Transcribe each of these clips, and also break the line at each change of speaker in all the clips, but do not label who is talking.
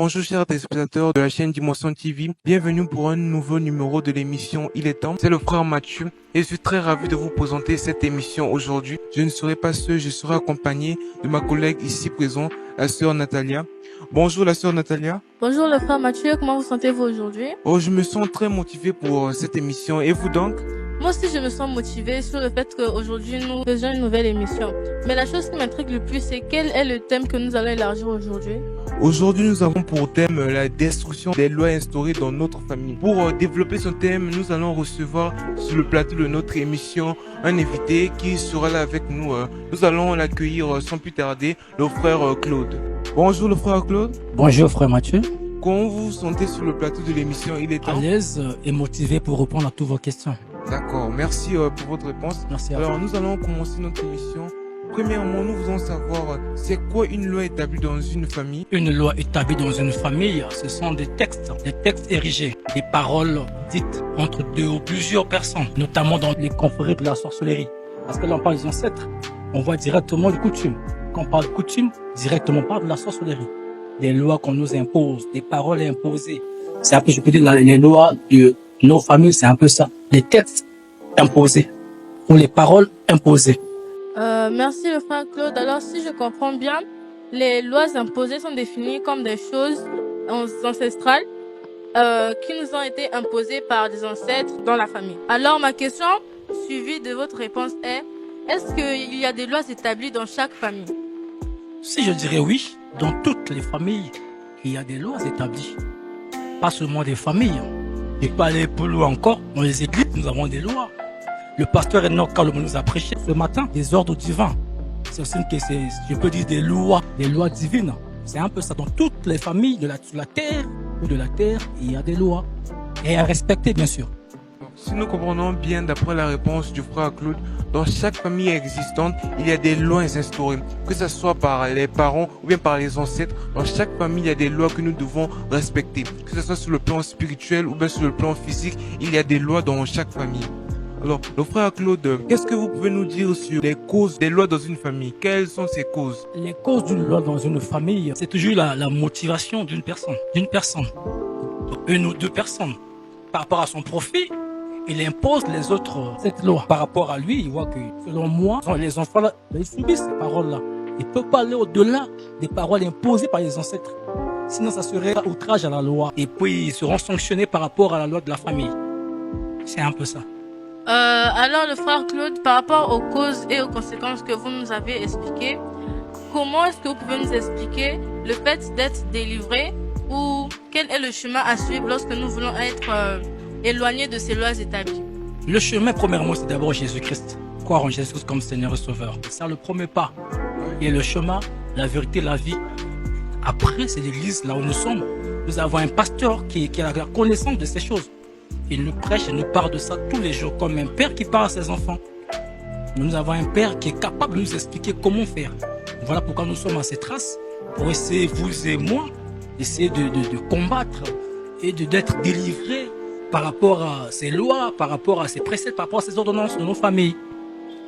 Bonjour chers téléspectateurs de la chaîne Dimension TV, bienvenue pour un nouveau numéro de l'émission Il est temps. C'est le frère Mathieu et je suis très ravi de vous présenter cette émission aujourd'hui. Je ne serai pas seul, je serai accompagné de ma collègue ici présente, la sœur Natalia. Bonjour la sœur Natalia.
Bonjour le frère Mathieu, comment vous sentez-vous aujourd'hui?
Oh, je me sens très motivé pour cette émission et vous donc?
Moi aussi je me sens motivée sur le fait qu'aujourd'hui nous faisons une nouvelle émission. Mais la chose qui m'intrigue le plus, c'est quel est le thème que nous allons élargir aujourd'hui?
Aujourd'hui, nous avons pour thème la destruction des lois instaurées dans notre famille. Pour développer ce thème, nous allons recevoir sur le plateau de notre émission un invité qui sera là avec nous. Nous allons l'accueillir sans plus tarder, le frère Claude. Bonjour le frère Claude.
Bonjour frère Mathieu.
Comment vous vous sentez sur le plateau de l'émission Il est temps?
À l'aise et motivé pour répondre à toutes vos questions.
D'accord, merci pour votre réponse.
Merci à
Alors
vous.
nous allons commencer notre émission. Premièrement, nous voulons savoir c'est quoi une loi établie dans une famille?
Une loi établie dans une famille, ce sont des textes érigés, des paroles dites entre deux ou plusieurs personnes, notamment dans les confréries de la sorcellerie. Parce que là on parle des ancêtres, on voit directement de coutume. Quand on parle de coutume, directement on parle de la sorcellerie. Des lois qu'on nous impose, des paroles imposées. C'est un peu, je peux dire, les lois de nos familles, c'est un peu ça. Les textes imposés ou les paroles imposées.
Merci le frère Claude. Alors si je comprends bien, les lois imposées sont définies comme des choses ancestrales qui nous ont été imposées par des ancêtres dans la famille. Alors ma question suivie de votre réponse est-ce qu'il y a des lois établies dans chaque famille?
Si je dirais oui, dans toutes les familles, il y a des lois établies. Pas seulement des familles. Et pas aller plus loin encore, dans les églises, nous avons des lois. Le pasteur Enoch Kalom nous a prêché ce matin des ordres divins. C'est aussi que je peux dire des lois divines. C'est un peu ça. Dans toutes les familles sur la terre ou de la terre, il y a des lois. Et à respecter, bien sûr.
Si nous comprenons bien d'après la réponse du frère Claude, dans chaque famille existante, il y a des lois instaurées. Que ce soit par les parents ou bien par les ancêtres, dans chaque famille, il y a des lois que nous devons respecter. Que ce soit sur le plan spirituel ou bien sur le plan physique, il y a des lois dans chaque famille. Alors, le frère Claude, qu'est-ce que vous pouvez nous dire sur les causes des lois dans une famille? Quelles sont ces causes?
Les causes d'une loi dans une famille, c'est toujours la motivation d'une personne. Une ou deux personnes. Par rapport à son profit, il impose les autres cette loi. Par rapport à lui, il voit que, selon moi, les enfants, là, ils subissent ces paroles-là. Ils ne peuvent pas aller au-delà des paroles imposées par les ancêtres. Sinon, ça serait outrage à la loi. Et puis, ils seront sanctionnés par rapport à la loi de la famille. C'est un peu ça.
Alors le frère Claude, par rapport aux causes et aux conséquences que vous nous avez expliquées, comment est-ce que vous pouvez nous expliquer le fait d'être délivré ou quel est le chemin à suivre lorsque nous voulons être éloignés de ces lois établies?
Le chemin, premièrement, c'est d'abord Jésus-Christ. Croire en Jésus comme Seigneur et Sauveur. C'est ça le premier pas. Et le chemin, la vérité, la vie. Après, c'est l'église, là où nous sommes. Nous avons un pasteur qui a la connaissance de ces choses. Il nous prêche et nous parle de ça tous les jours, comme un père qui parle à ses enfants. Nous avons un père qui est capable de nous expliquer comment faire. Voilà pourquoi nous sommes à ces traces, pour essayer, vous et moi, d'essayer de combattre et d'être délivrés par rapport à ces lois, par rapport à ces préceptes, par rapport à ces ordonnances de nos familles.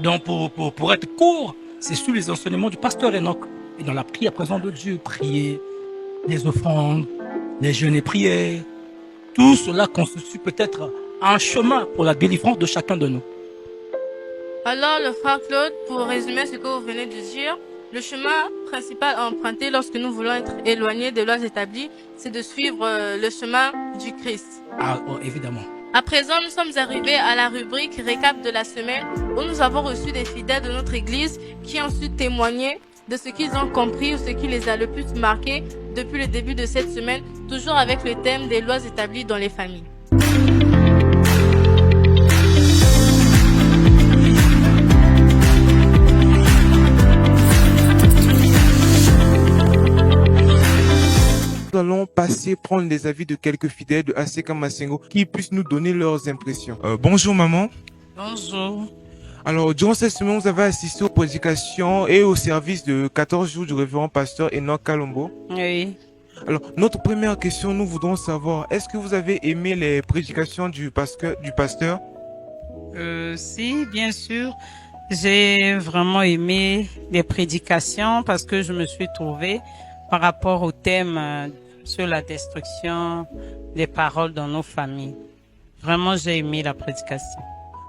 Donc pour être court, c'est sous les enseignements du pasteur Enoch. Et dans la prière présente de Dieu, prier, les offrandes, les jeûnes et prières, tout cela constitue peut-être un chemin pour la délivrance de chacun de nous.
Alors le frère Claude, pour résumer ce que vous venez de dire, le chemin principal à emprunter lorsque nous voulons être éloignés des lois établies, c'est de suivre le chemin du Christ.
Ah, oh, évidemment.
À présent, nous sommes arrivés à la rubrique récap de la semaine où nous avons reçu des fidèles de notre église qui ont su témoigner de ce qu'ils ont compris ou ce qui les a le plus marqués depuis le début de cette semaine, toujours avec le thème des lois établies dans les familles.
Nous allons prendre les avis de quelques fidèles de ACK Massengo qui puissent nous donner leurs impressions. Bonjour maman.
Bonjour.
Alors, durant cette semaine, vous avez assisté aux prédications et au service de 14 jours du révérend pasteur Enoch Kalombo.
Oui.
Alors, notre première question, nous voudrons savoir, est-ce que vous avez aimé les prédications du pasteur?
Si, bien sûr. J'ai vraiment aimé les prédications parce que je me suis trouvée par rapport au thème sur la destruction des paroles dans nos familles. Vraiment, j'ai aimé la prédication.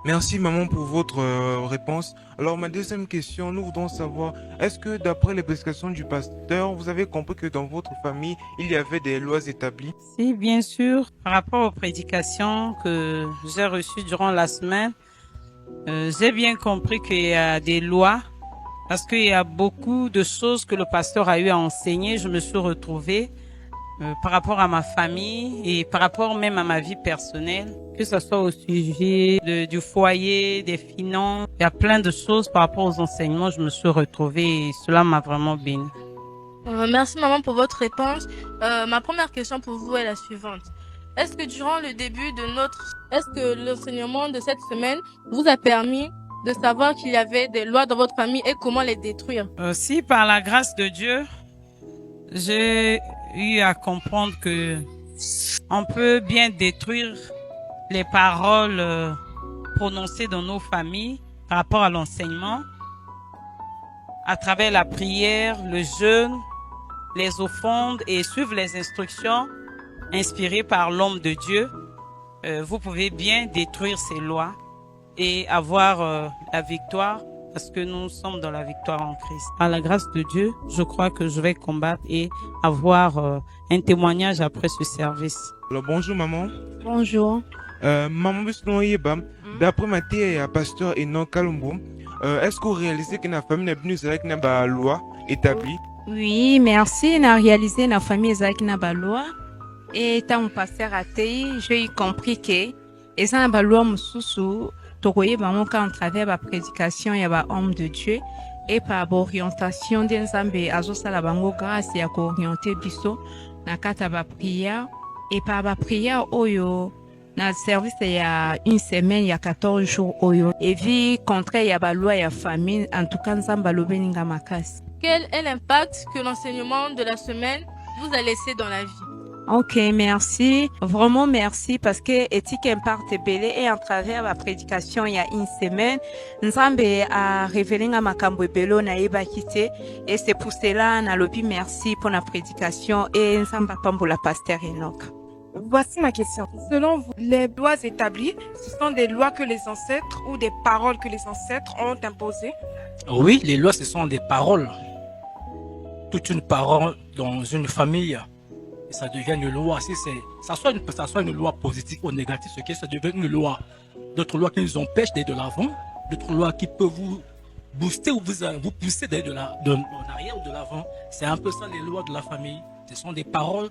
Merci maman pour votre réponse. Alors ma deuxième question, nous voudrons savoir, est-ce que d'après les prédications du pasteur, vous avez compris que dans votre famille, il y avait des lois établies?
Si, bien sûr, par rapport aux prédications que j'ai reçues durant la semaine, j'ai bien compris qu'il y a des lois, parce qu'il y a beaucoup de choses que le pasteur a eu à enseigner. Je me suis retrouvée par rapport à ma famille et par rapport même à ma vie personnelle, que ce soit au sujet du foyer, des finances. Il y a plein de choses par rapport aux enseignements. Je me suis retrouvée et cela m'a vraiment béni.
Merci maman pour votre réponse. Ma première question pour vous est la suivante. Est-ce que durant le début est-ce que l'enseignement de cette semaine vous a permis de savoir qu'il y avait des lois dans votre famille et comment les détruire?
Si par la grâce de Dieu, j'ai eu à comprendre que on peut bien détruire les paroles prononcées dans nos familles par rapport à l'enseignement à travers la prière, le jeûne, les offrandes et suivre les instructions inspirées par l'homme de Dieu. Vous pouvez bien détruire ces lois et avoir la victoire, parce que nous sommes dans la victoire en Christ. Par la grâce de Dieu, je crois que je vais combattre et avoir un témoignage après ce service.
Alors bonjour maman.
Bonjour.
Maman Bisnoyeba, d'après ma théorie pasteur Enoch Kalumbo, est-ce que vous réalisez que la famille n'est plus avec la loi établie?
Oui, merci. On a réalisé la famille avec la loi. Et étant pasteur athée, j'ai compris que et ça la loi mususu tokoye bango quand on travers la prédication ya ba homme de Dieu et par orientation de Nzambe azosala bango grâce ya ko orienter biso na kata ba prière et par ba prière oyo na service il y a une semaine, il y a 14 jours oyo et vie contraire il y a ba loi ya famine en tout cas Nzambe lobeninga makasi.
Quel est l'impact que l'enseignement de la semaine vous a laissé dans la vie?
Ok, merci. Vraiment merci parce que éthique impact belé et en travers la prédication il y a une semaine, Nzambe a révélé nga makambo belo na yeba kité et c'est pour cela na lobi merci pour la prédication et Nzamba pambola pasteur Enoch.
Voici ma question. Selon vous, les lois établies, ce sont des lois que les ancêtres ou des paroles que les ancêtres ont imposées?
Oui, les lois, ce sont des paroles. Toute une parole dans une famille, ça devient une loi. Si ça soit une loi positive ou négative, ce qui ça devient une loi. D'autres lois qui nous empêchent d'aller de l'avant, d'autres lois qui peuvent vous booster ou vous pousser d'aller en arrière ou de l'avant. C'est un peu ça les lois de la famille. Ce sont des paroles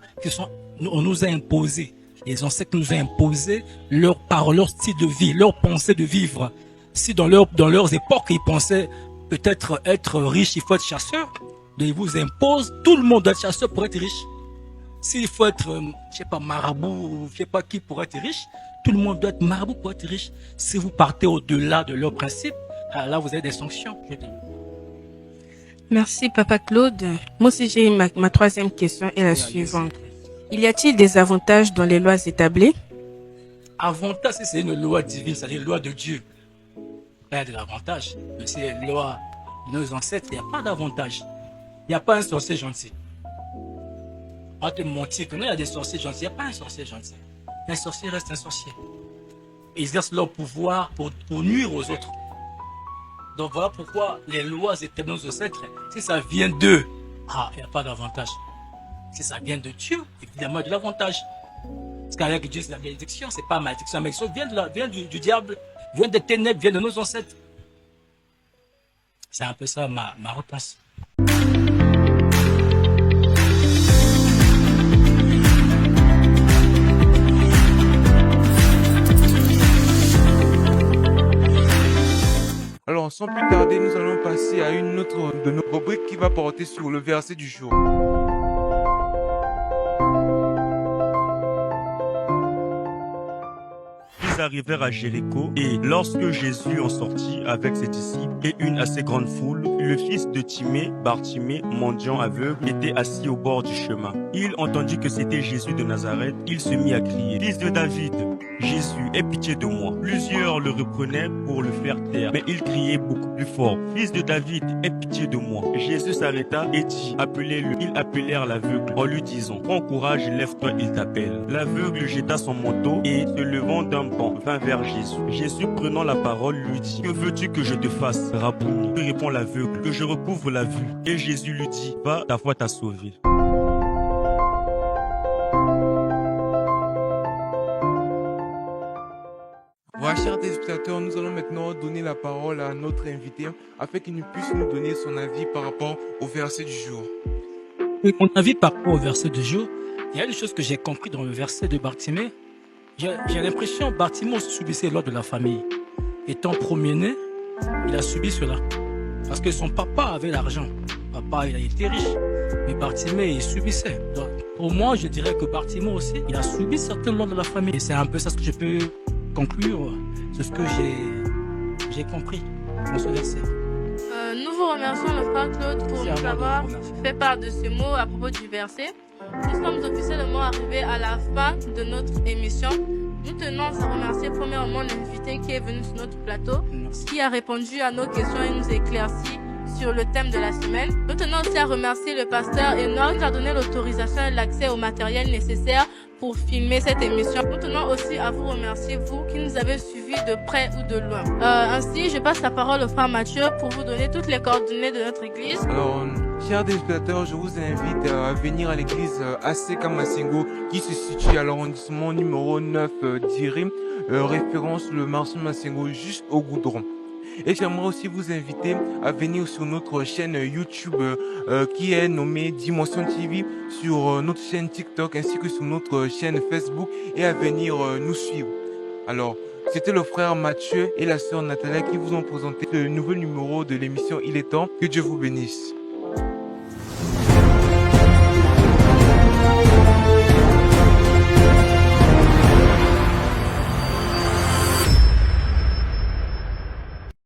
on nous a imposées. Les ancêtres nous ont imposé leurs paroles, leur style de vie, leur pensée de vivre. Si dans leurs époques, ils pensaient peut-être être riches, il faut être chasseur. Donc ils vous imposent, tout le monde doit être chasseur pour être riche. S'il faut être, je sais pas, marabout, je sais pas qui pour être riche, tout le monde doit être marabout pour être riche. Si vous partez au-delà de leurs principes, là vous avez des sanctions.
Merci Papa Claude. Moi aussi j'ai ma troisième question est la suivante. Il y a-t-il des avantages dans les lois établies?
Avantage, si c'est une loi divine, c'est-à-dire une loi de Dieu. Il y a de l'avantage. Mais si c'est une loi de nos ancêtres, il n'y a pas d'avantage. Il n'y a pas un sorcier gentil. On va te mentir que non, il y a des sorciers gentils. Il n'y a pas un sorcier gentil. Un sorcier reste un sorcier. Ils exercent leur pouvoir pour nuire aux autres. Donc voilà pourquoi les lois établies de nos ancêtres, si ça vient d'eux, il n'y a pas d'avantage. Si ça vient de Dieu, évidemment, il y a de l'avantage. Parce qu'avec Dieu, c'est la bénédiction, c'est pas la malédiction. La malédiction vient du diable, vient des ténèbres, vient de nos ancêtres. C'est un peu ça ma réponse.
Alors, sans plus tarder, nous allons passer à une autre de nos rubriques qui va porter sur le verset du jour.
arrivèrent à Jéricho, et lorsque Jésus en sortit avec ses disciples et une assez grande foule, le fils de Timée, Bartimée, mendiant aveugle, était assis au bord du chemin. Il entendit que c'était Jésus de Nazareth. Il se mit à crier: Fils de David, Jésus, aie pitié de moi. Plusieurs le reprenaient pour le faire taire, mais il criait beaucoup plus fort: Fils de David, aie pitié de moi. Jésus s'arrêta et dit: Appelez-le. Ils appelèrent l'aveugle en lui disant: Prends courage, lève-toi, il t'appelle. L'aveugle jeta son manteau et, se levant d'un bond, vint vers Jésus. Jésus, prenant la parole, lui dit: Que veux-tu que je te fasse, Rabouni? Lui répond l'aveugle: Que je recouvre la vue. Et Jésus lui dit: Va, ta foi t'a sauvé.
Voilà, chers téléspectateurs, nous allons maintenant donner la parole à notre invité afin qu'il nous puisse nous donner son avis par rapport au verset du jour.
Et mon avis par rapport au verset du jour, il y a une chose que j'ai compris dans le verset de Bartimée. J'ai l'impression que Bartimée subissait l'ordre de la famille. Étant premier-né, il a subi cela. Parce que son papa avait l'argent. Papa, il a été riche. Mais Bartimée, il subissait. Donc, pour moi, je dirais que Bartimée aussi, il a subi certains lois de la famille. Et c'est un peu ça ce que je peux conclure. C'est ce que j'ai compris dans ce verset.
Nous vous remercions, le frère Claude, pour nous avoir fait part de ce mot à propos du verset. Nous sommes officiellement arrivés à la fin de notre émission. Nous tenons à remercier premièrement l'invité qui est venu sur notre plateau, qui a répondu à nos questions et nous éclairci sur le thème de la semaine. Nous tenons aussi à remercier le pasteur Enoch qui nous a donné l'autorisation et l'accès au matériel nécessaire pour filmer cette émission. Nous tenons aussi à vous remercier, vous qui nous avez suivis de près ou de loin. Ainsi, je passe la parole au frère Mathieu pour vous donner toutes les coordonnées de notre église.
Alors, chers téléspectateurs, je vous invite à venir à l'église ACK Masengo qui se situe à l'arrondissement numéro 9 d'Iri, référence le marché Masengo juste au goudron. Et j'aimerais aussi vous inviter à venir sur notre chaîne YouTube qui est nommée Dimension TV, sur notre chaîne TikTok ainsi que sur notre chaîne Facebook et à venir nous suivre. Alors, c'était le frère Mathieu et la sœur Nathalie qui vous ont présenté le nouveau numéro de l'émission Il est temps. Que Dieu vous bénisse.